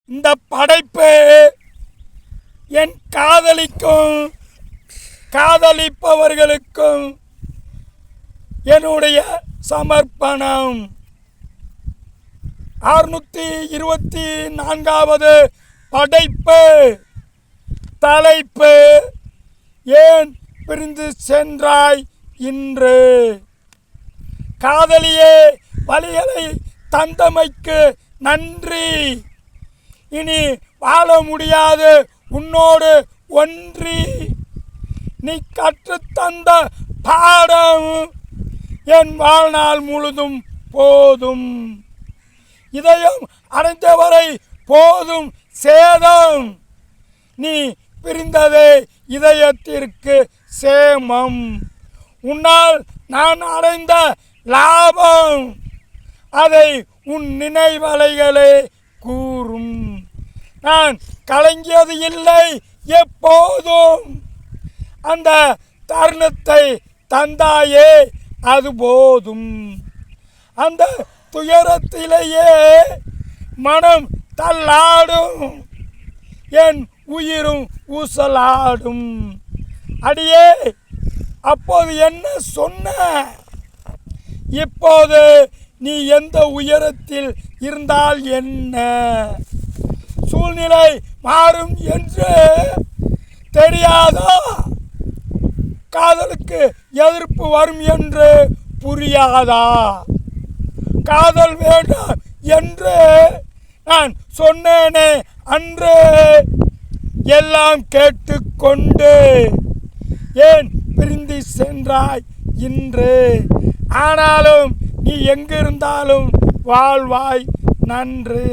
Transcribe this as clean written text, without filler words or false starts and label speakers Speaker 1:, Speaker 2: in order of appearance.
Speaker 1: இந்த படைப்பு என் காதலிக்கும் காதலிப்பவர்களுக்கும் என்னுடைய சமர்ப்பணம். 624வது படைப்பு. தலைப்பு: ஏன் பிரிந்து சென்றாய் இன்று? காதலியே, வலிகளை தந்தமைக்கு நன்றி. இனி வாழ முடியாது உன்னோடு ஒன்றி. நீ கற்றுத்தந்த பாடம் என் வாழ்நாள் முழுதும் போதும். இதயம் அடைந்தவரை போதும் சேதம். நீ பிரிந்ததே இதயத்திற்கு சேமம். உன்னால் நான் அடைந்த லாபம் அதை உன் நினைவலைகளே கூறும். நான் கலங்கியது இல்லை எப்போதும். அந்த தருணத்தை தந்தாயே அது போதும். அந்த துயரத்திலேயே மனம் தள்ளாடும், என் உயிரும் ஊசலாடும். அடியே, அப்போது என்ன சொன்ன? இப்போது நீ எந்த உயரத்தில் இருந்தால் என்ன? சூழ்நிலை மாறும் என்று தெரியாதா? காதலுக்கு எதிர்ப்பு வரும் என்று புரியாதா? காதல் வேண்டாம் என்று நான் சொன்னேனே அன்று. எல்லாம் கேட்டுக்கொண்டு ஏன் பிரிந்து சென்றாய் இன்று? ஆனாலும் நீ எங்கிருந்தாலும் வாழ்வாய். நன்றி.